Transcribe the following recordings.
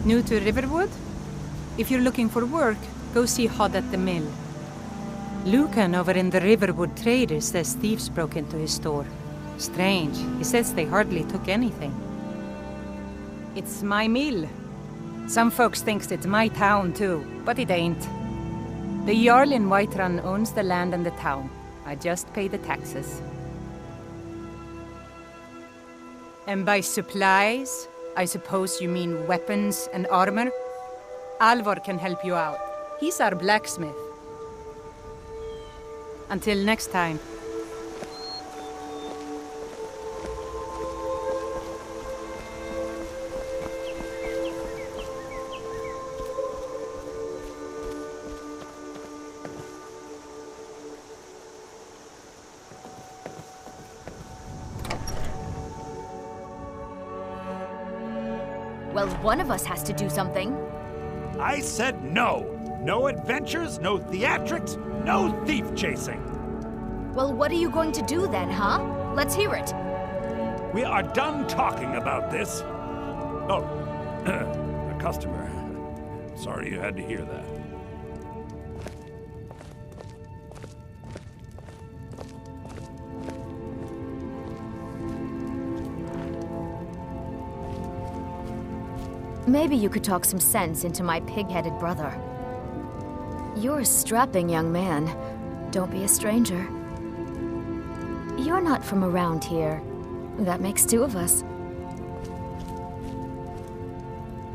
New to Riverwood? If you're looking for work, go see Hod at the mill. Lucan over in the Riverwood Trader says thieves broke into his store. Strange, he says they hardly took anything. It's my mill. Some folks thinks it's my town too, but it ain't. The Jarl in Whiterun owns the land and the town. I just pay the taxes. And by supplies, I suppose you mean weapons and armor? Alvor can help you out. He's our blacksmith. Until next time. Well, one of us has to do something. I said no! No adventures, no theatrics, no thief chasing! Well, what are you going to do then, huh? Let's hear it. We are done talking about this. Oh, a customer. Sorry you had to hear that. Maybe you could talk some sense into my pig-headed brother. You're a strapping young man. Don't be a stranger. You're not from around here. That makes two of us.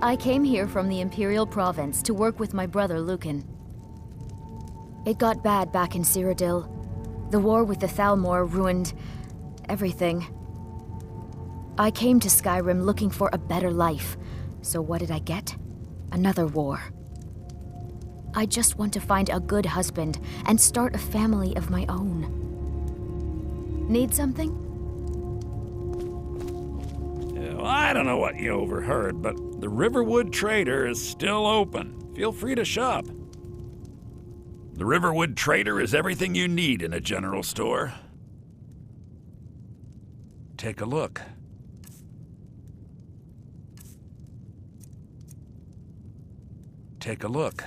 I came here from the Imperial Province to work with my brother Lucan. It got bad back in Cyrodiil. The war with the Thalmor ruined everything. I came to Skyrim looking for a better life. So what did I get? Another war. I just want to find a good husband and start a family of my own. Need something? Yeah, well, I don't know what you overheard, but the Riverwood Trader is still open. Feel free to shop. The Riverwood Trader is everything you need in a general store. Take a look. Take a look.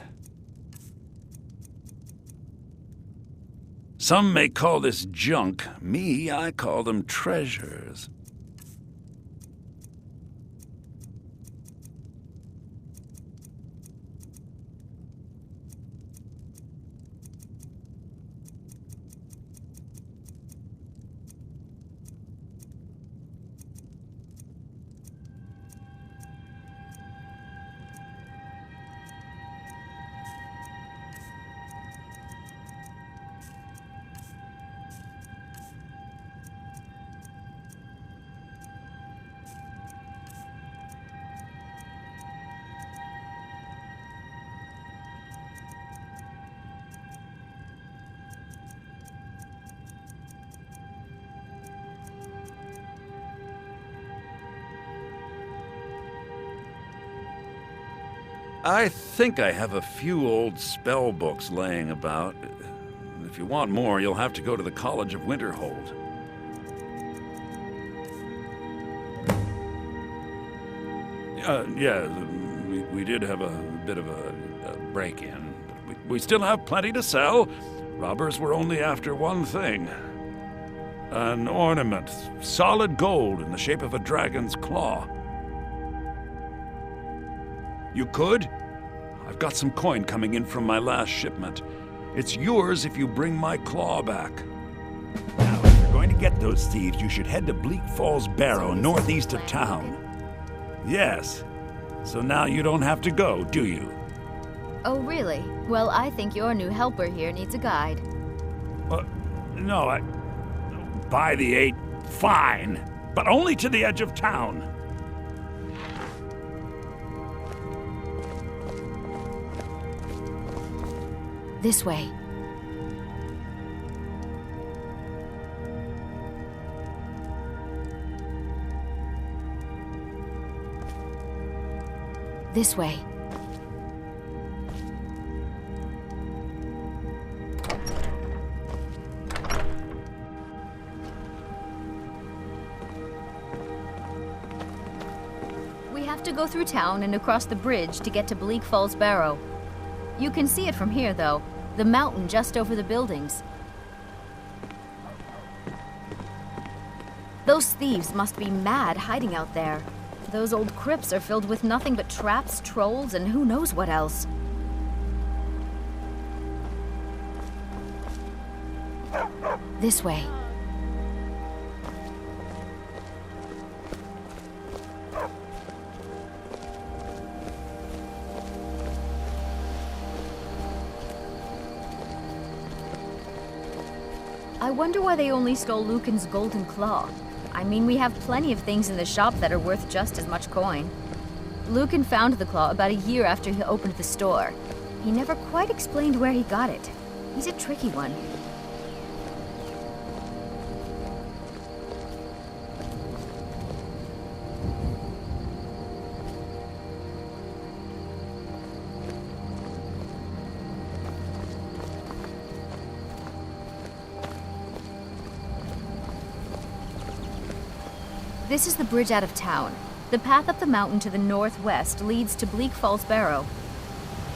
Some may call this junk. Me, I call them treasures. I think I have a few old spell books laying about. If you want more, you'll have to go to the College of Winterhold. Yeah, we did have a bit of a break-in. But we still have plenty to sell. Robbers were only after one thing. An ornament, solid gold in the shape of a dragon's claw. You could? I've got some coin coming in from my last shipment. It's yours if you bring my claw back. Now, if you're going to get those thieves, you should head to Bleak Falls Barrow, northeast of town. Yes. So now you don't have to go, do you? Oh, really? Well, I think your new helper here needs a guide. No, by the 8, fine. But only to the edge of town. This way. This way. We have to go through town and across the bridge to get to Bleak Falls Barrow. You can see it from here, though. The mountain just over the buildings. Those thieves must be mad hiding out there. Those old crypts are filled with nothing but traps, trolls, and who knows what else. This way. I wonder why they only stole Lucan's golden claw. I mean, we have plenty of things in the shop that are worth just as much coin. Lucan found the claw about a year after he opened the store. He never quite explained where he got it. He's a tricky one. This is the bridge out of town. The path up the mountain to the northwest leads to Bleak Falls Barrow.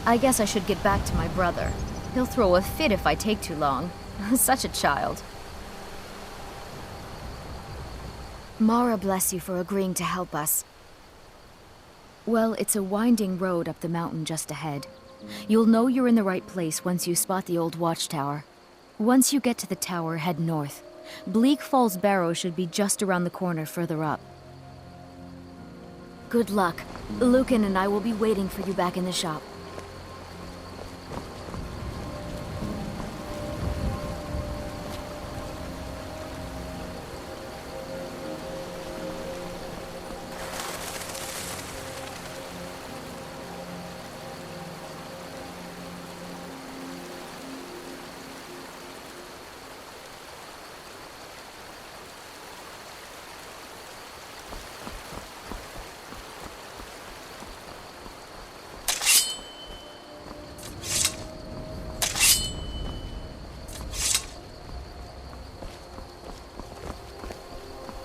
I guess I should get back to my brother. He'll throw a fit if I take too long. Such a child. Mara bless you for agreeing to help us. Well, it's a winding road up the mountain just ahead. You'll know you're in the right place once you spot the old watchtower. Once you get to the tower, head north. Bleak Falls Barrow should be just around the corner further up. Good luck. Lucan and I will be waiting for you back in the shop.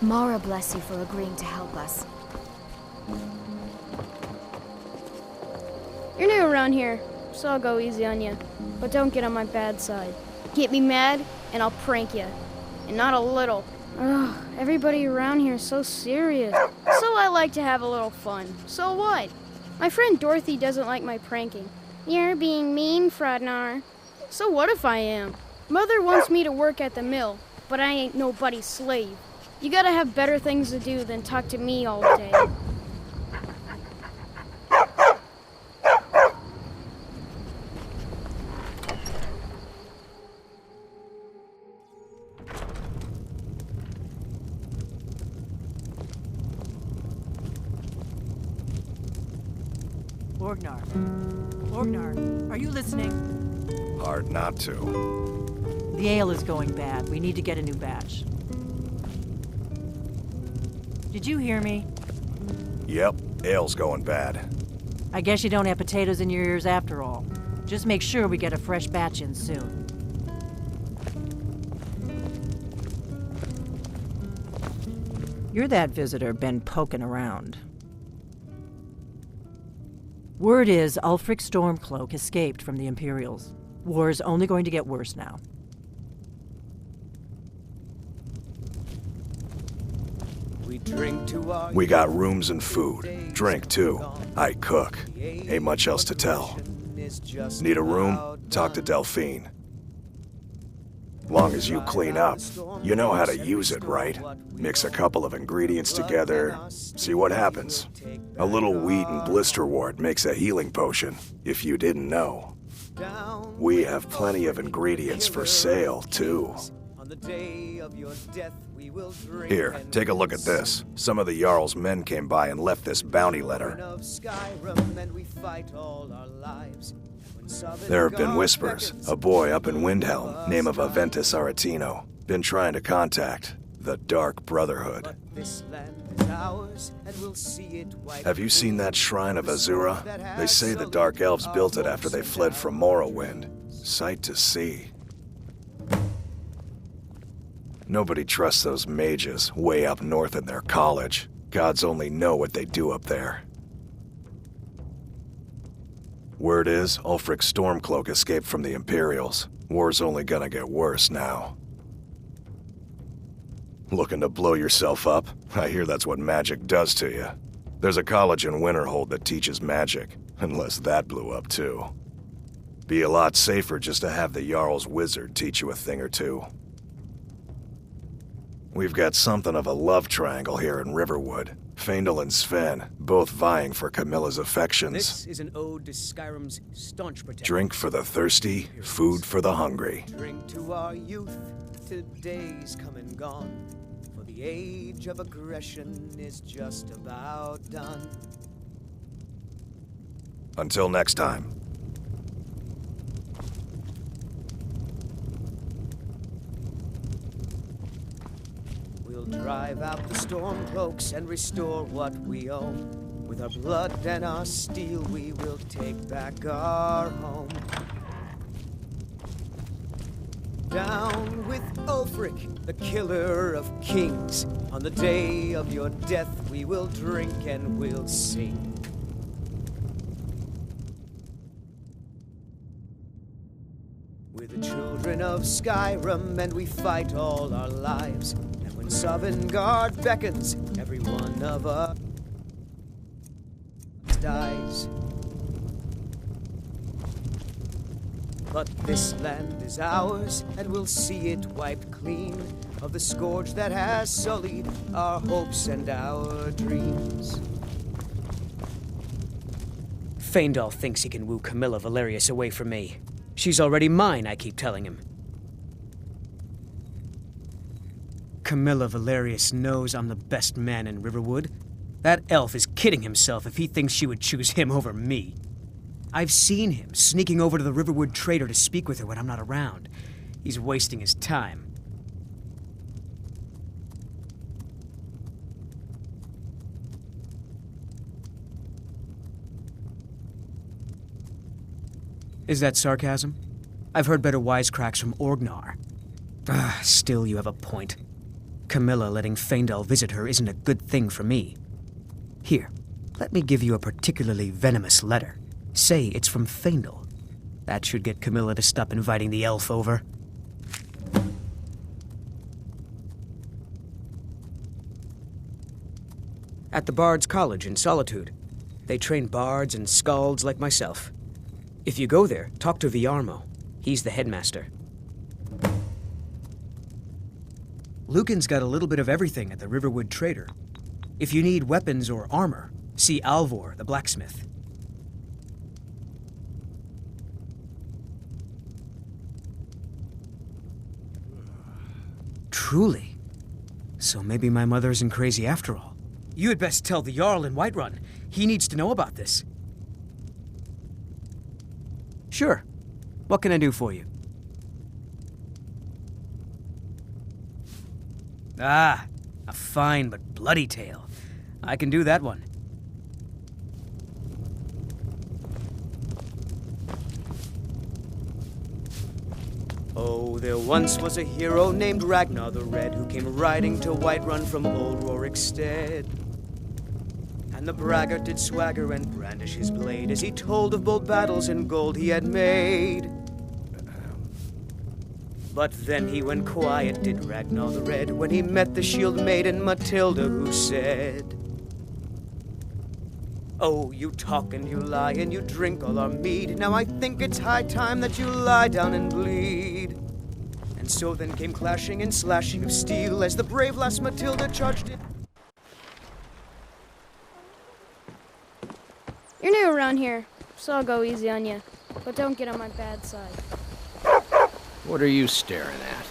Mara bless you for agreeing to help us. You're new around here, so I'll go easy on you. But don't get on my bad side. Get me mad, and I'll prank you. And not a little. Ugh, everybody around here is so serious. So I like to have a little fun. So what? My friend Dorothy doesn't like my pranking. You're being mean, Frodnar. So what if I am? Mother wants me to work at the mill, but I ain't nobody's slave. You gotta have better things to do than talk to me all day. Borgnar, are you listening? Hard not to. The ale is going bad. We need to get a new batch. Did you hear me? Yep, ale's going bad. I guess you don't have potatoes in your ears after all. Just make sure we get a fresh batch in soon. You're that visitor been poking around. Word is Ulfric Stormcloak escaped from the Imperials. War's only going to get worse now. We got rooms and food. Drink, too. I cook. Ain't much else to tell. Need a room? Talk to Delphine. Long as you clean up, you know how to use it, right? Mix a couple of ingredients together, see what happens. A little wheat and blisterwort makes a healing potion, if you didn't know. We have plenty of ingredients for sale, too. On the day of your death, we will drink. Here, take a look at this. Some of the Jarl's men came by and left this bounty letter. Of Skyrim, and we fight all our lives. There have been whispers. A boy up in Windhelm, name of Aventus Aretino, been trying to contact the Dark Brotherhood. This land is ours, and we'll see it wiped. Have you seen that shrine of Azura? They say the Dark Elves built it after they fled from Morrowind. Sight to see. Nobody trusts those mages way up north in their college. Gods only know what they do up there. Word is, Ulfric Stormcloak escaped from the Imperials. War's only gonna get worse now. Looking to blow yourself up? I hear that's what magic does to you. There's a college in Winterhold that teaches magic, unless that blew up too. Be a lot safer just to have the Jarl's wizard teach you a thing or two. We've got something of a love triangle here in Riverwood. Faendal and Sven, both vying for Camilla's affections. This is an ode to Skyrim's staunch protector. Drink for the thirsty, food for the hungry. Drink to our youth, today's come and gone. For the age of aggression is just about done. Until next time. We'll drive out the Stormcloaks and restore what we own. With our blood and our steel, we will take back our home. Down with Ulfric, the killer of kings. On the day of your death, we will drink and we'll sing. We're the children of Skyrim, and we fight all our lives. And when Sovngarde beckons, every one of us dies. But this land is ours, and we'll see it wiped clean of the scourge that has sullied our hopes and our dreams. Faendal thinks he can woo Camilla Valerius away from me. She's already mine, I keep telling him. Camilla Valerius knows I'm the best man in Riverwood. That elf is kidding himself if he thinks she would choose him over me. I've seen him sneaking over to the Riverwood trader to speak with her when I'm not around. He's wasting his time. Is that sarcasm? I've heard better wisecracks from Orgnar. Still, you have a point. Camilla letting Faendal visit her isn't a good thing for me. Here, let me give you a particularly venomous letter. Say it's from Faendal. That should get Camilla to stop inviting the elf over. At the Bard's College in Solitude. They train bards and skalds like myself. If you go there, talk to Viarmo. He's the headmaster. Lucan's got a little bit of everything at the Riverwood Trader. If you need weapons or armor, see Alvor, the blacksmith. Truly. So maybe my mother isn't crazy after all. You had best tell the Jarl in Whiterun. He needs to know about this. Sure. What can I do for you? Ah, a fine but bloody tale. I can do that one. Oh, there once was a hero named Ragnar the Red who came riding to Whiterun from old Rorikstead. And the braggart did swagger and brandish his blade as he told of bold battles and gold he had made. But then he went quiet, did Ragnar the Red, when he met the shield maiden Matilda, who said, "Oh, you talk and you lie and you drink all our mead. Now I think it's high time that you lie down and bleed." And so then came clashing and slashing of steel as the brave lass Matilda charged it. You're new around here, so I'll go easy on you. But don't get on my bad side. What are you staring at?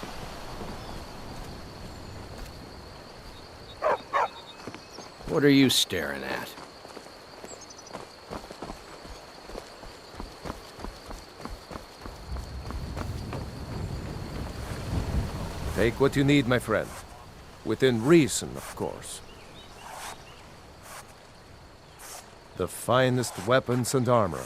What are you staring at? Take what you need, my friend. Within reason, of course. The finest weapons and armor.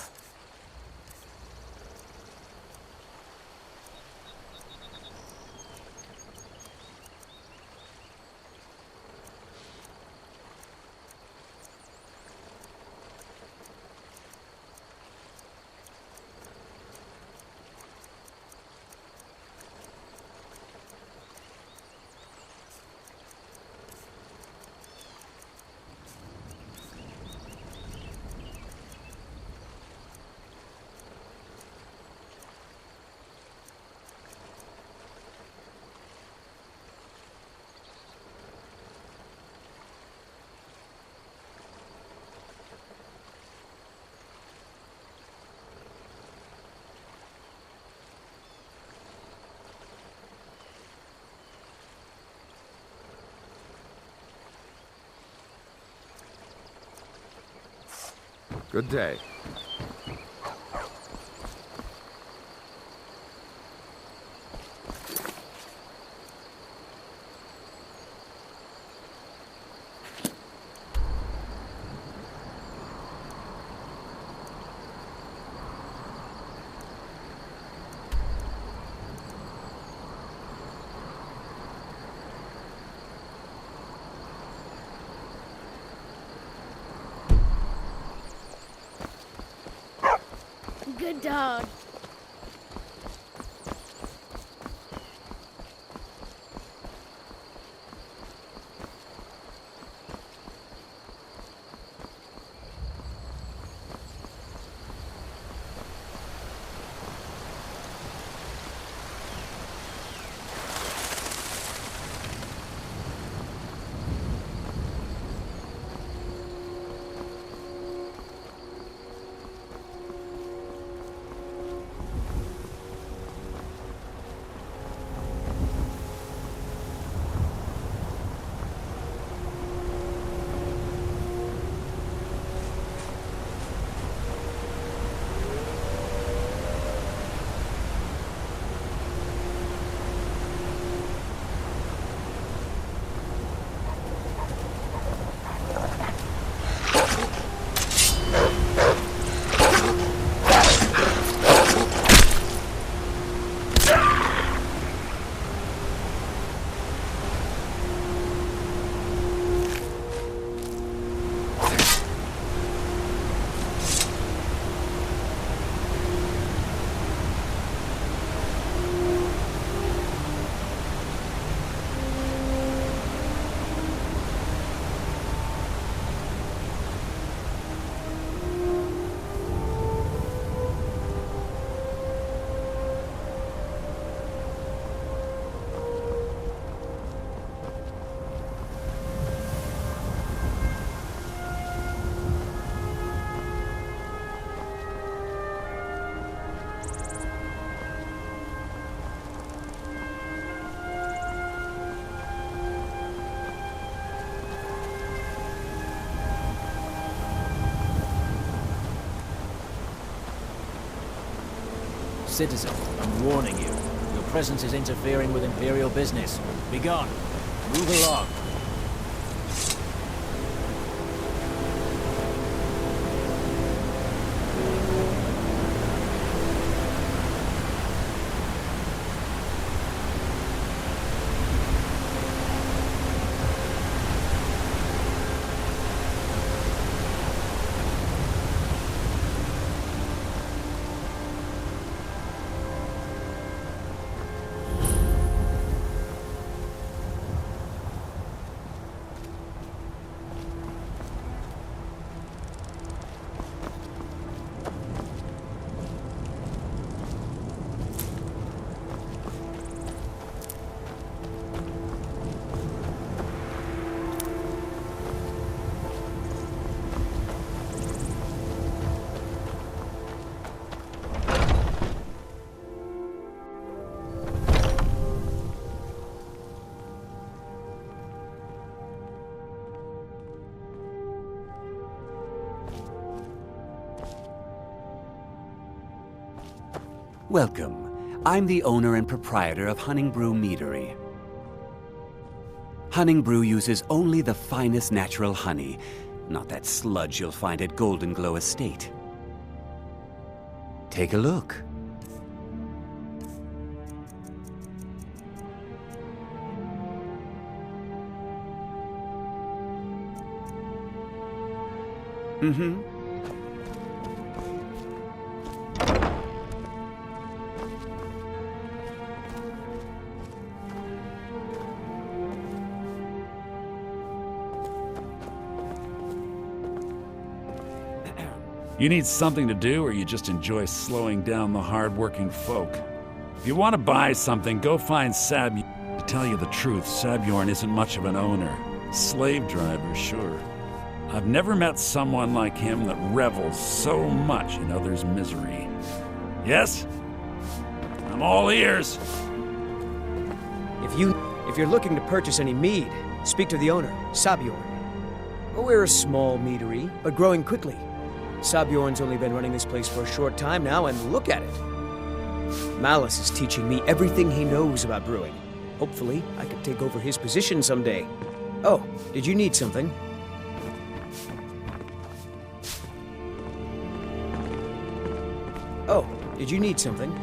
Good day. Good dog. Citizen, I'm warning you. Your presence is interfering with Imperial business. Be gone. Move along. Welcome. I'm the owner and proprietor of Honningbrew Meadery. Honningbrew uses only the finest natural honey, not that sludge you'll find at Golden Glow Estate. Take a look. Mm-hmm. You need something to do, or you just enjoy slowing down the hard-working folk? If you want to buy something, go find Sab. To tell you the truth, Sabjorn isn't much of an owner. Slave driver, sure. I've never met someone like him that revels so much in others' misery. Yes? I'm all ears. If you're looking to purchase any mead, speak to the owner, Sabjorn. We're a small meadery, but growing quickly. Sabjorn's only been running this place for a short time now, and look at it. Malice is teaching me everything he knows about brewing. Hopefully, I can take over his position someday. Oh, did you need something? Oh, did you need something?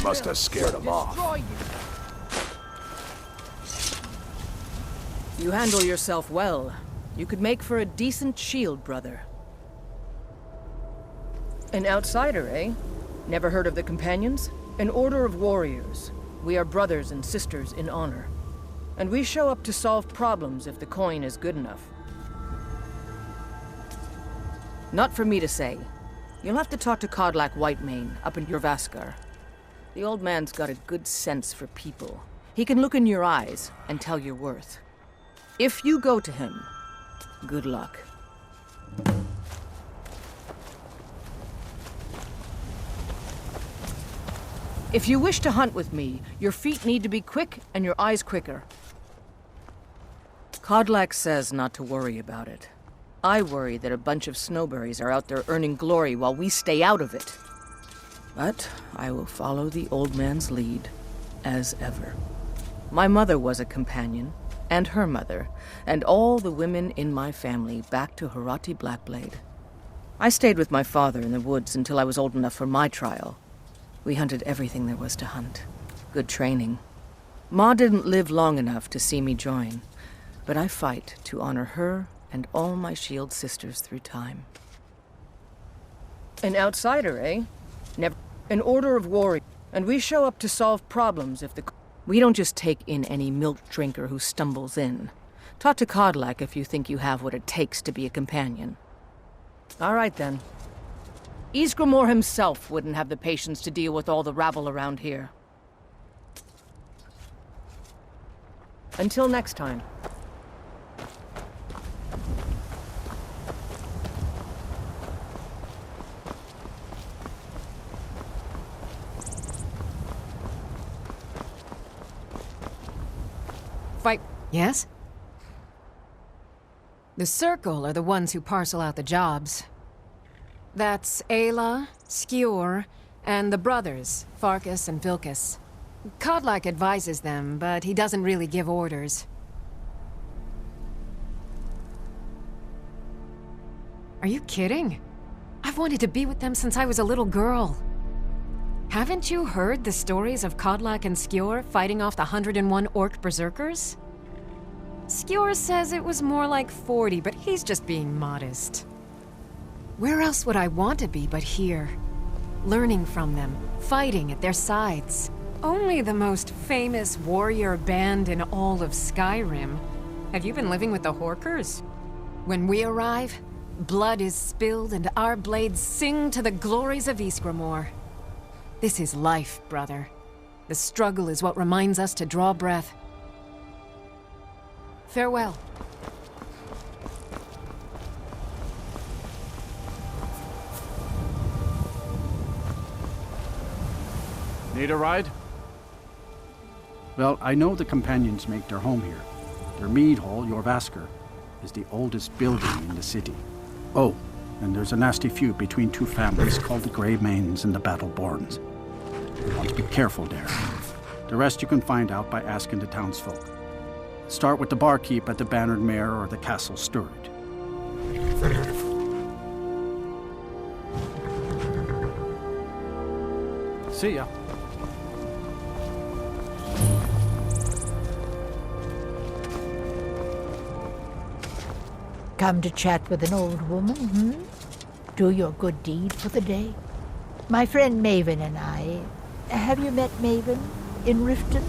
Must have scared him off. You handle yourself well. You could make for a decent shield, brother. An outsider, eh? Never heard of the Companions? An order of warriors. We are brothers and sisters in honor. And we show up to solve problems if the coin is good enough. Not for me to say. You'll have to talk to Kodlak Whitemane up in Jorvaskar. The old man's got a good sense for people. He can look in your eyes and tell your worth. If you go to him, good luck. If you wish to hunt with me, your feet need to be quick and your eyes quicker. Kodlak says not to worry about it. I worry that a bunch of snowberries are out there earning glory while we stay out of it. But I will follow the old man's lead, as ever. My mother was a companion, and her mother, and all the women in my family back to Harati Blackblade. I stayed with my father in the woods until I was old enough for my trial. We hunted everything there was to hunt. Good training. Ma didn't live long enough to see me join, but I fight to honor her and all my shield sisters through time. An outsider, eh? Never. An order of warriors, and we show up to solve problems if the... We don't just take in any milk drinker who stumbles in. Talk to Kodlak if you think you have what it takes to be a companion. All right, then. Ysgramor himself wouldn't have the patience to deal with all the rabble around here. Until next time. Yes? The Circle are the ones who parcel out the jobs. That's Ayla, Skjor, and the brothers, Farkas and Vilkas. Kodlak advises them, but he doesn't really give orders. Are you kidding? I've wanted to be with them since I was a little girl. Haven't you heard the stories of Kodlak and Skjor fighting off the 101 orc berserkers? Skjor says it was more like 40, but he's just being modest. Where else would I want to be but here? Learning from them, fighting at their sides. Only the most famous warrior band in all of Skyrim. Have you been living with the Horkers? When we arrive, blood is spilled and our blades sing to the glories of Ysgramor. This is life, brother. The struggle is what reminds us to draw breath. Farewell. Need a ride? Well, I know the companions make their home here. Their mead hall, Jorvaskr, is the oldest building in the city. Oh, and there's a nasty feud between two families called the Greymanes and the Battleborns. You want to be careful there. The rest you can find out by asking the townsfolk. Start with the barkeep at the Bannered Mare or the Castle Steward. See ya. Come to chat with an old woman, hmm? Do your good deed for the day. My friend Maven and I... Have you met Maven in Riften?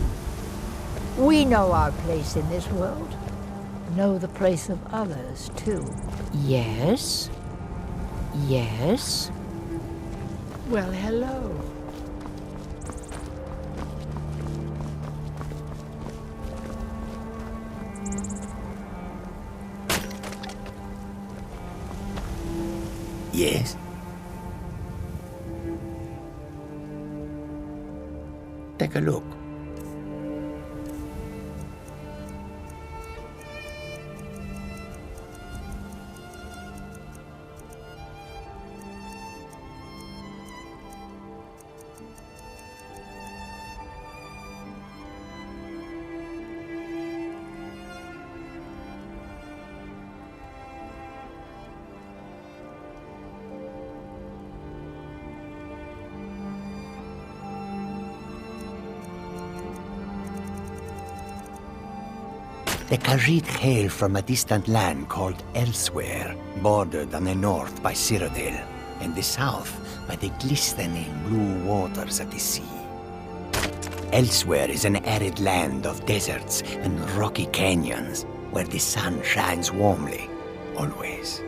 We know our place in this world. Know the place of others, too. Yes? Yes? Well, hello. Yes? Take a look. The Khajiit hail from a distant land called Elsewhere, bordered on the north by Cyrodiil, and the south by the glistening blue waters of the sea. Elsewhere is an arid land of deserts and rocky canyons, where the sun shines warmly, always.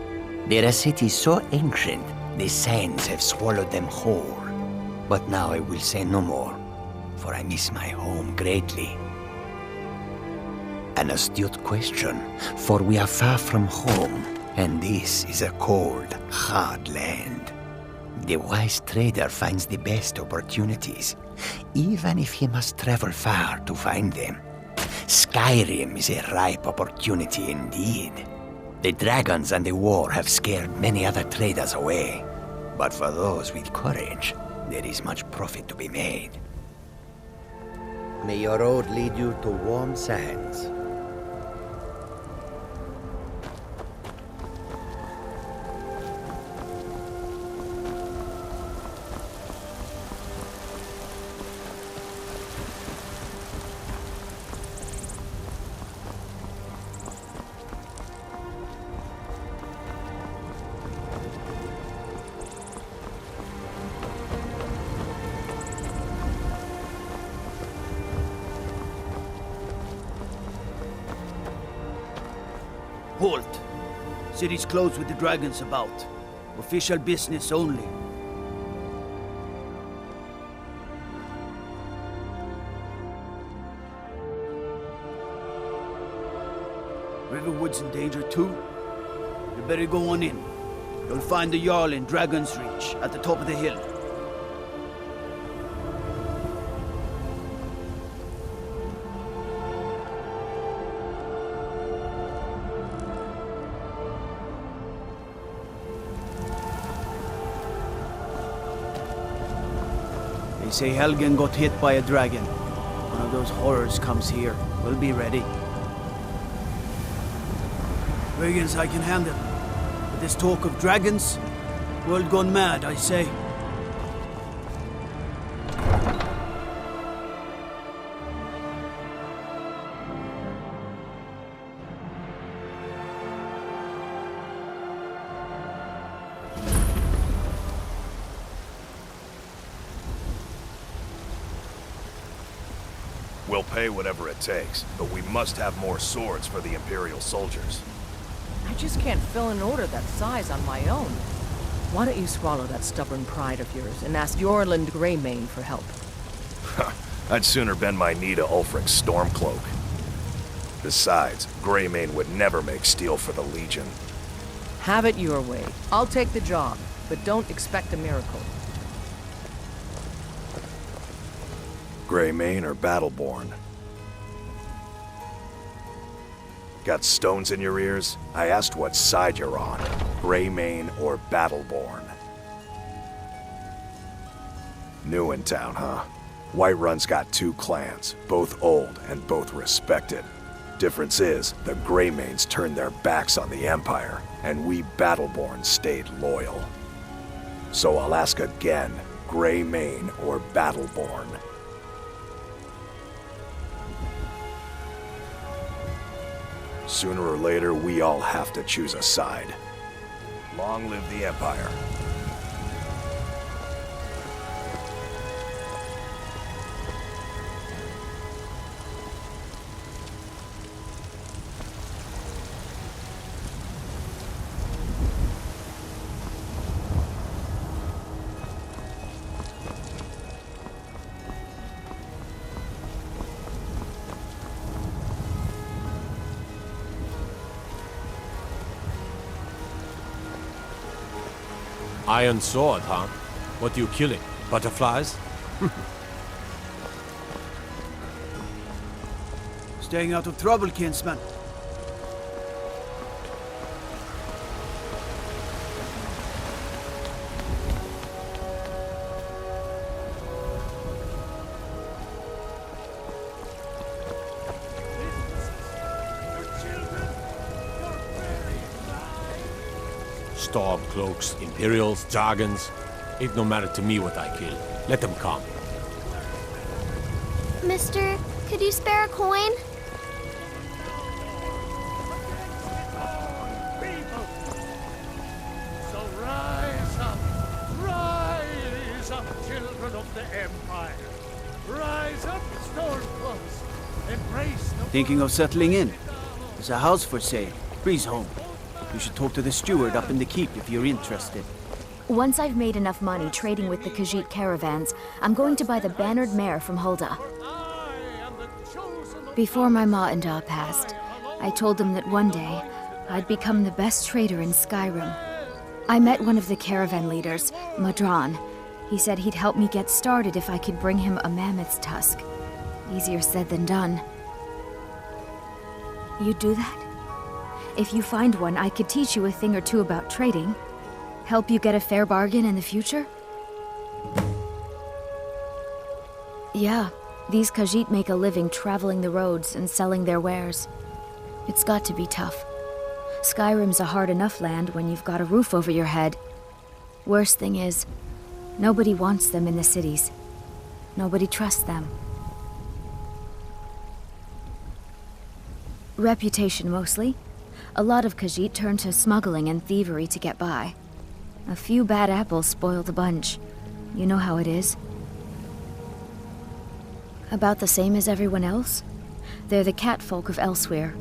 They're a city so ancient, the sands have swallowed them whole. But now I will say no more, for I miss my home greatly. An astute question, for we are far from home, and this is a cold, hard land. The wise trader finds the best opportunities, even if he must travel far to find them. Skyrim is a ripe opportunity indeed. The dragons and the war have scared many other traders away, but for those with courage, there is much profit to be made. May your road lead you to warm sands. Halt! City's closed with the dragons about. Official business only. Riverwood's in danger too? You better go on in. You'll find the Jarl in Dragon's Reach, at the top of the hill. They say Helgen got hit by a dragon. One of those horrors comes here. We'll be ready. Brigands I can handle. This talk of dragons? World gone mad, I say. We'll pay whatever it takes, but we must have more swords for the Imperial soldiers. I just can't fill an order that size on my own. Why don't you swallow that stubborn pride of yours and ask Yorland Greymane for help? I'd sooner bend my knee to Ulfric's Stormcloak. Besides, Greymane would never make steel for the Legion. Have it your way. I'll take the job, but don't expect a miracle. Greymane or Battleborn? Got stones in your ears? I asked what side you're on. Greymane or Battleborn? New in town, huh? Whiterun's got 2 clans, both old and both respected. Difference is, the Greymanes turned their backs on the Empire, and we Battleborn stayed loyal. So I'll ask again, Greymane or Battleborn? Sooner or later, we all have to choose a side. Long live the Empire. Iron sword, huh? What are you killing? Butterflies? Staying out of trouble, kinsman. Stormcloaks, Imperials, Dragons. Ain't no matter to me what I kill. Let them come. Mister, could you spare a coin? So rise up, children of the Empire. Rise up, Stormcloaks. Embrace the... Thinking of settling in? There's a house for sale. Breeze home. You should talk to the steward up in the keep if you're interested. Once I've made enough money trading with the Khajiit caravans, I'm going to buy the bannered mare from Hulda. Before my ma and Da passed, I told them that one day I'd become the best trader in Skyrim. I met one of the caravan leaders, Madran. He said he'd help me get started if I could bring him a mammoth's tusk. Easier said than done. You'd do that? If you find one, I could teach you a thing or two about trading. Help you get a fair bargain in the future? Yeah, these Khajiit make a living traveling the roads and selling their wares. It's got to be tough. Skyrim's a hard enough land when you've got a roof over your head. Worst thing is, nobody wants them in the cities. Nobody trusts them. Reputation mostly. A lot of Khajiit turn to smuggling and thievery to get by. A few bad apples spoil the bunch. You know how it is. About the same as everyone else. They're the catfolk of Elsewhere.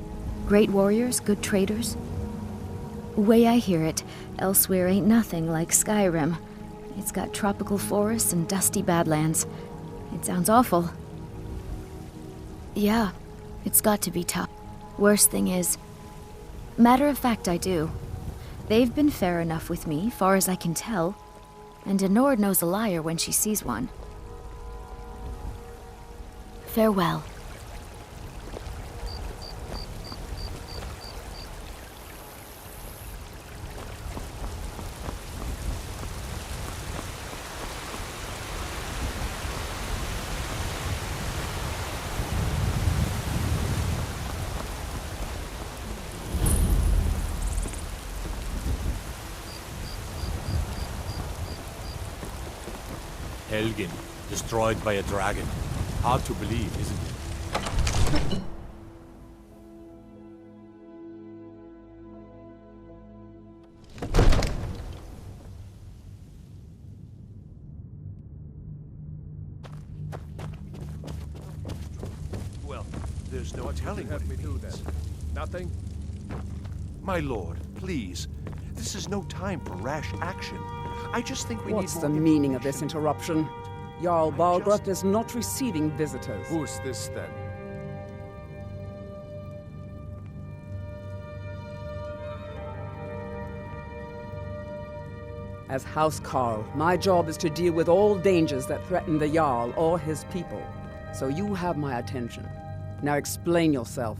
Great warriors, good traders. Way I hear it, Elsewhere ain't nothing like Skyrim. It's got tropical forests and dusty badlands. It sounds awful. Yeah, it's got to be tough. Worst thing is... Matter of fact, I do. They've been fair enough with me, far as I can tell. And Nord knows a liar when she sees one. Farewell. Helgen, destroyed by a dragon. Hard to believe, isn't it? Well, there's no telling what it means. Nothing? My lord, please. This is no time for rash action. I just think we What's need the more meaning of this interruption? Jarl Balgruth is not receiving visitors. Who's this then? As House Carl, my job is to deal with all dangers that threaten the Jarl or his people. So you have my attention. Now explain yourself.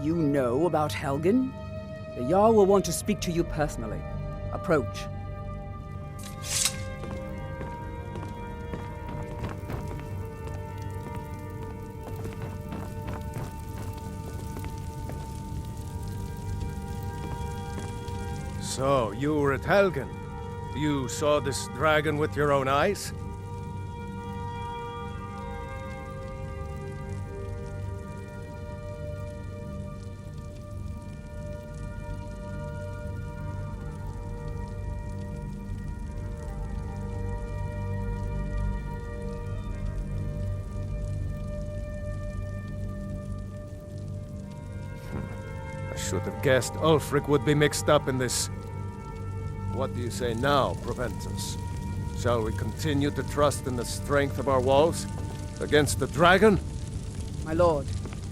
You know about Helgen? The Jarl will want to speak to you personally. Approach. So, you were at Helgen. You saw this dragon with your own eyes? I should have guessed Ulfric would be mixed up in this. What do you say now, Proventus? Shall we continue to trust in the strength of our walls against the dragon? My lord,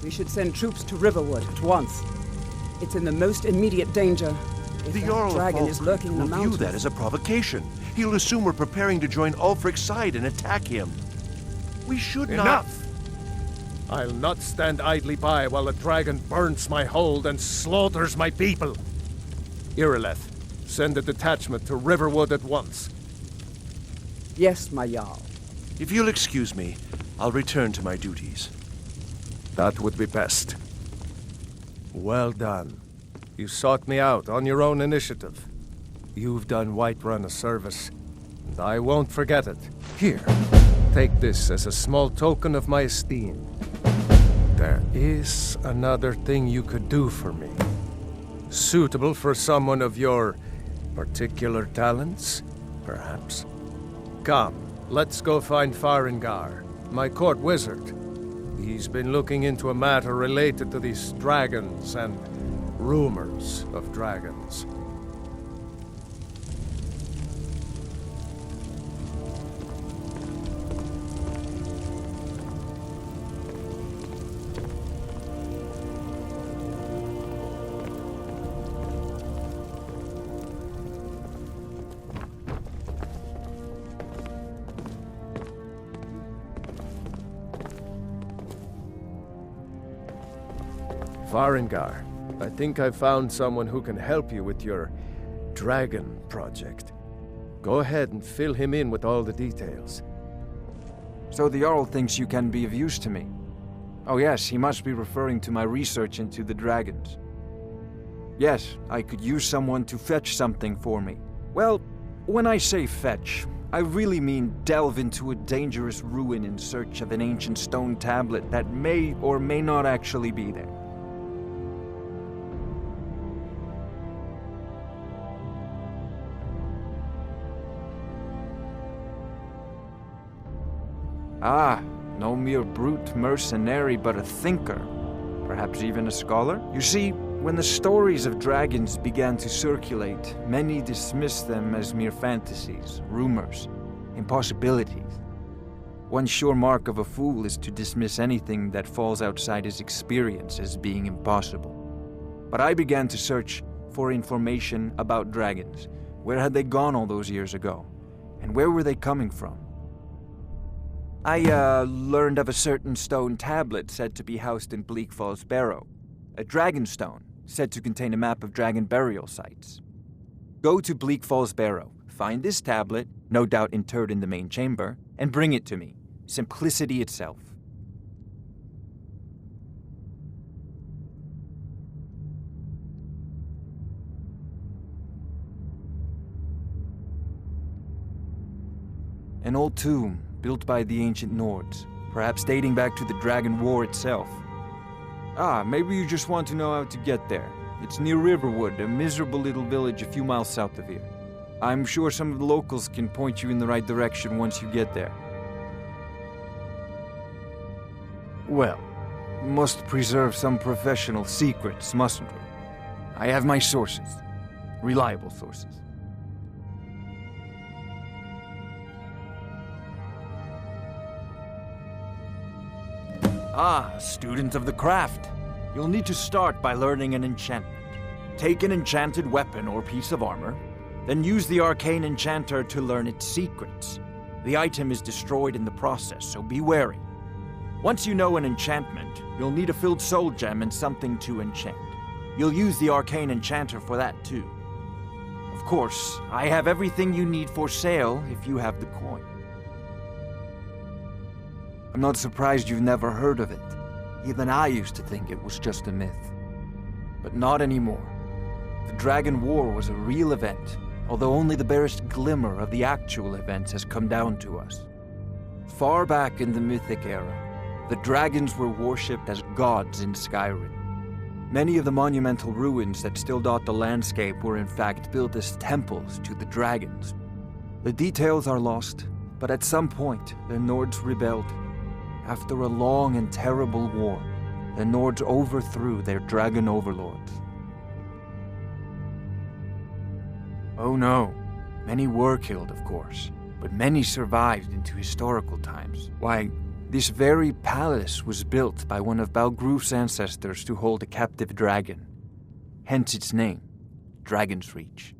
we should send troops to Riverwood at once. It's in the most immediate danger. If The that Jarl dragon of is lurking in the will view mountains. that as a provocation. He'll assume we're preparing to join Ulfric's side and attack him. We should not... Enough! I'll not stand idly by while a dragon burns my hold and slaughters my people. Irileth, send a detachment to Riverwood at once. Yes, my Jarl. If you'll excuse me, I'll return to my duties. That would be best. Well done. You sought me out on your own initiative. You've done Whiterun a service, and I won't forget it. Here, take this as a small token of my esteem. There is another thing you could do for me. Suitable for someone of your particular talents, perhaps. Come, let's go find Farengar, my court wizard. He's been looking into a matter related to these dragons and rumors of dragons. Farengar, I think I've found someone who can help you with your dragon project. Go ahead and fill him in with all the details. So the Jarl thinks you can be of use to me. Oh yes, he must be referring to my research into the dragons. Yes, I could use someone to fetch something for me. Well, when I say fetch, I really mean delve into a dangerous ruin in search of an ancient stone tablet that may or may not actually be there. Ah, no mere brute mercenary, but a thinker. Perhaps even a scholar? You see, when the stories of dragons began to circulate, many dismissed them as mere fantasies, rumors, impossibilities. One sure mark of a fool is to dismiss anything that falls outside his experience as being impossible. But I began to search for information about dragons. Where had they gone all those years ago? And where were they coming from? I learned of a certain stone tablet said to be housed in Bleak Falls Barrow. A dragon stone, said to contain a map of dragon burial sites. Go to Bleak Falls Barrow, find this tablet, no doubt interred in the main chamber, and bring it to me. Simplicity itself. An old tomb built by the ancient Nords, perhaps dating back to the Dragon War itself. Ah, maybe you just want to know how to get there. It's near Riverwood, a miserable little village a few miles south of here. I'm sure some of the locals can point you in the right direction once you get there. Well, we must preserve some professional secrets, mustn't we? I have my sources. Reliable sources. Ah, student of the craft. You'll need to start by learning an enchantment. Take an enchanted weapon or piece of armor, then use the arcane enchanter to learn its secrets. The item is destroyed in the process, so be wary. Once you know an enchantment, you'll need a filled soul gem and something to enchant. You'll use the arcane enchanter for that too. Of course, I have everything you need for sale if you have the coin. I'm not surprised you've never heard of it. Even I used to think it was just a myth. But not anymore. The Dragon War was a real event, although only the barest glimmer of the actual events has come down to us. Far back in the Mythic era, the dragons were worshipped as gods in Skyrim. Many of the monumental ruins that still dot the landscape were in fact built as temples to the dragons. The details are lost, but at some point, the Nords rebelled. After a long and terrible war, the Nords overthrew their dragon overlords. Oh no, many were killed, of course, but many survived into historical times. Why, this very palace was built by one of Balgruf's ancestors to hold a captive dragon. Hence its name, Dragon's Reach.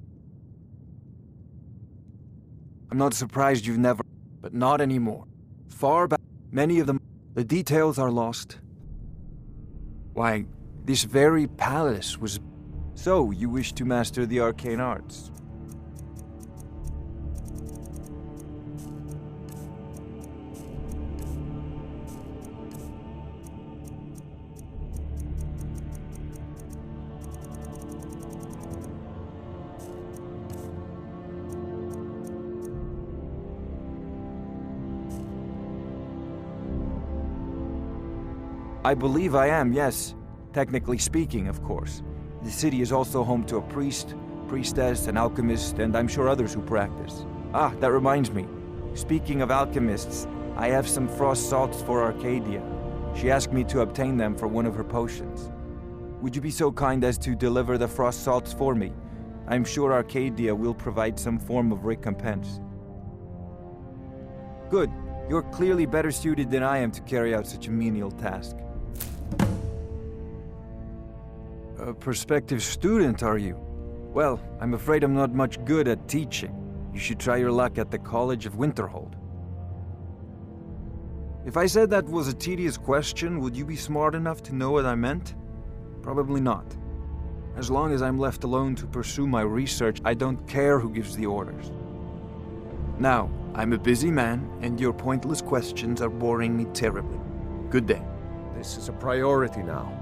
I'm not surprised you've never... but not anymore. Far back, many of them... the details are lost. Why, this very palace was... So, you wish to master the arcane arts? I believe I am, yes. Technically speaking, of course. The city is also home to a priest, priestess, an alchemist, and I'm sure others who practice. Ah, that reminds me. Speaking of alchemists, I have some frost salts for Arcadia. She asked me to obtain them for one of her potions. Would you be so kind as to deliver the frost salts for me? I'm sure Arcadia will provide some form of recompense. Good. You're clearly better suited than I am to carry out such a menial task. A prospective student, are you? Well, I'm afraid I'm not much good at teaching. You should try your luck at the College of Winterhold. If I said that was a tedious question, would you be smart enough to know what I meant? Probably not. As long as I'm left alone to pursue my research, I don't care who gives the orders. Now, I'm a busy man, and your pointless questions are boring me terribly. Good day. This is a priority now.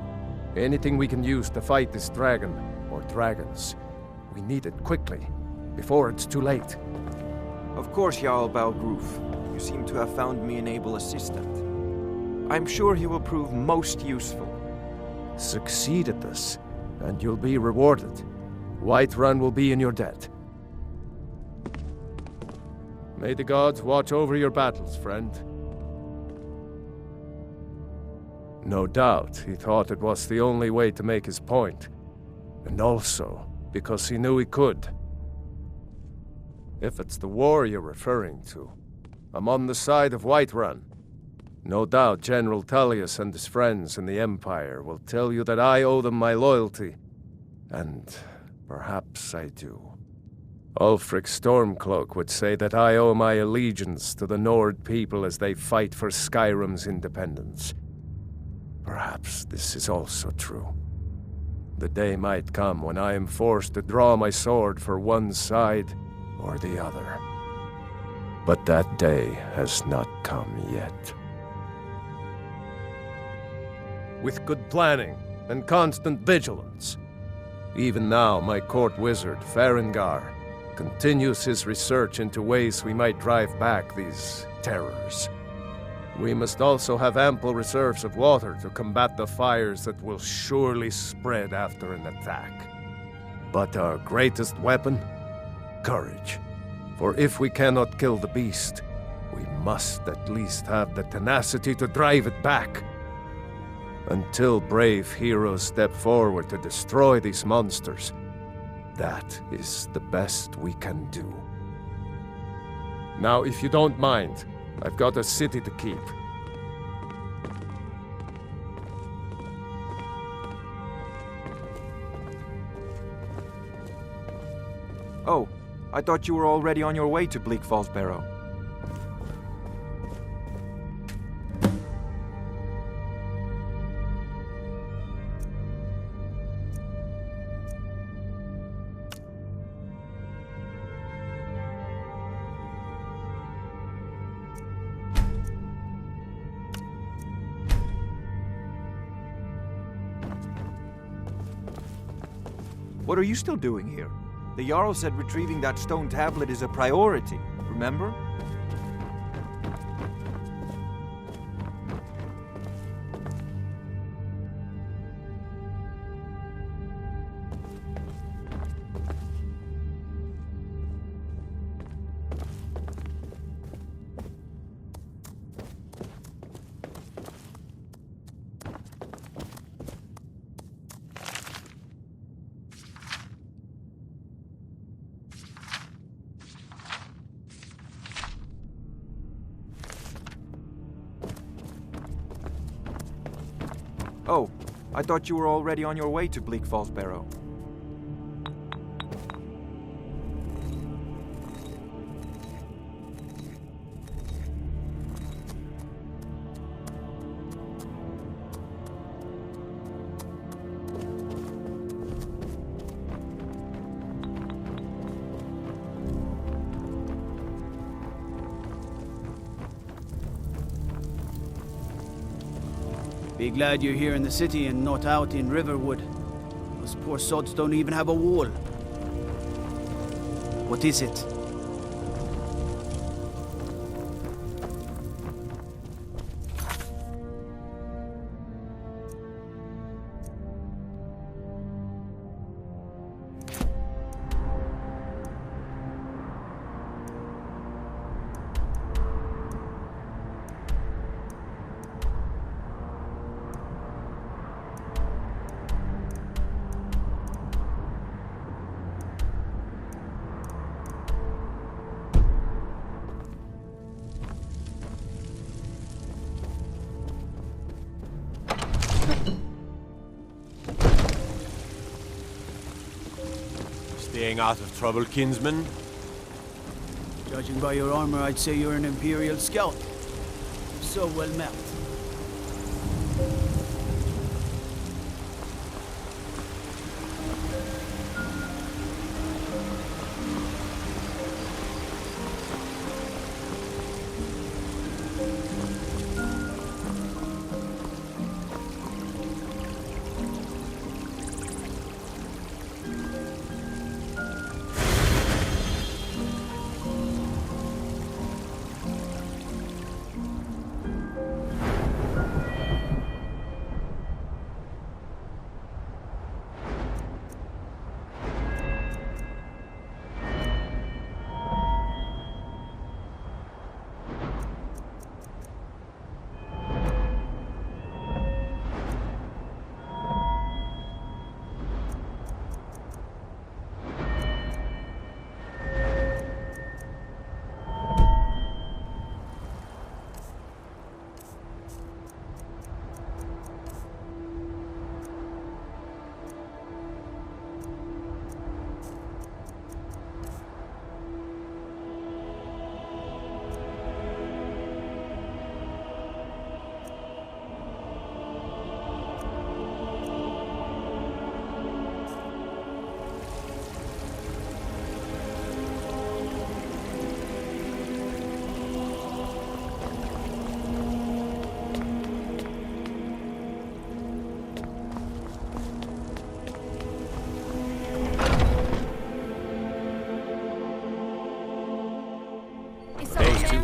Anything we can use to fight this dragon, or dragons, we need it quickly, before it's too late. Of course, Jarl Balgruf. You seem to have found me an able assistant. I'm sure he will prove most useful. Succeed at this, and you'll be rewarded. Whiterun will be in your debt. May the gods watch over your battles, friend. No doubt he thought it was the only way to make his point, and also because he knew he could. If it's the war you're referring to, I'm on the side of Whiterun. No doubt General Tullius and his friends in the Empire will tell you that I owe them my loyalty, and perhaps I do. Ulfric Stormcloak would say that I owe my allegiance to the Nord people as they fight for Skyrim's independence. Perhaps this is also true. The day might come when I am forced to draw my sword for one side or the other. But that day has not come yet. With good planning and constant vigilance, even now my court wizard, Farengar, continues his research into ways we might drive back these terrors. We must also have ample reserves of water to combat the fires that will surely spread after an attack. But our greatest weapon? Courage. For if we cannot kill the beast, we must at least have the tenacity to drive it back. Until brave heroes step forward to destroy these monsters, that is the best we can do. Now, if you don't mind, I've got a city to keep. Oh, I thought you were already on your way to Bleak Falls Barrow. What are you still doing here? The Jarl said retrieving that stone tablet is a priority, remember? Oh, I thought you were already on your way to Bleak Falls Barrow. Be glad you're here in the city and not out in Riverwood. Those poor sods don't even have a wall. What is it? Staying out of trouble, kinsman? Judging by your armor, I'd say you're an Imperial scout. So well met.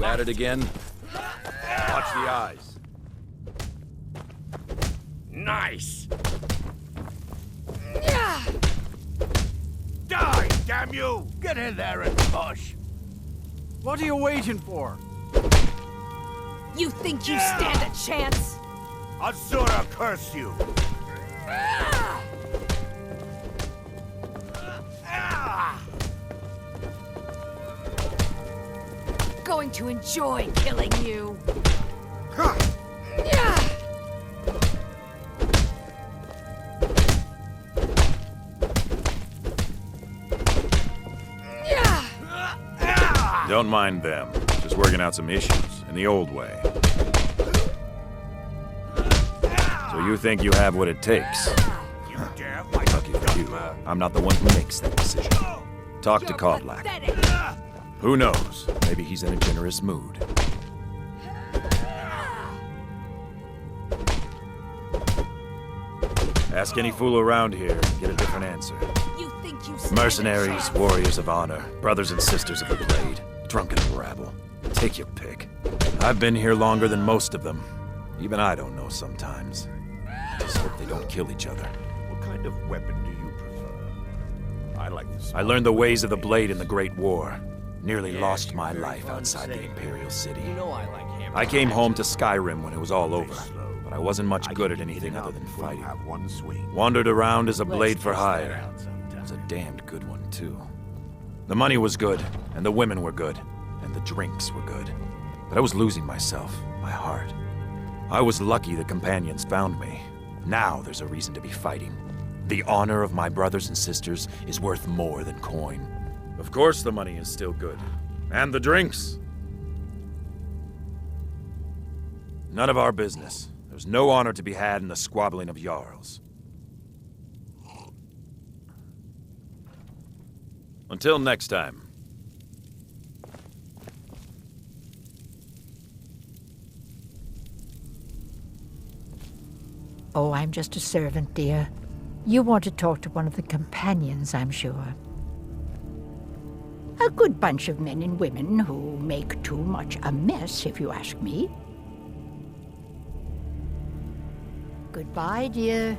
At it again. Watch the eyes. Nice! Die, damn you! Get in there and push! What are you waiting for? You think you stand a chance? Azura curse you! Going to enjoy killing you. Don't mind them. Just working out some issues in the old way. So you think you have what it takes? Lucky for you, I'm not the one who makes that decision. Talk to Kodlak. Who knows? Maybe he's in a generous mood. Ask any fool around here, get a different answer. Mercenaries, warriors of honor, brothers and sisters of the blade, drunken rabble. Take your pick. I've been here longer than most of them. Even I don't know sometimes. Just hope they don't kill each other. What kind of weapon do you prefer? I like this. I learned the ways of the blade in the Great War. Nearly lost my life outside the Imperial City. I came home to Skyrim when it was all over, but I wasn't much good at anything other than fighting. Wandered around as a blade for hire. It was a damned good one, too. The money was good, and the women were good, and the drinks were good. But I was losing myself, my heart. I was lucky the companions found me. Now there's a reason to be fighting. The honor of my brothers and sisters is worth more than coin. Of course the money is still good. And the drinks. None of our business. There's no honor to be had in the squabbling of Jarls. Until next time. Oh, I'm just a servant, dear. You want to talk to one of the companions, I'm sure. A good bunch of men and women who make too much a mess, if you ask me. Goodbye, dear.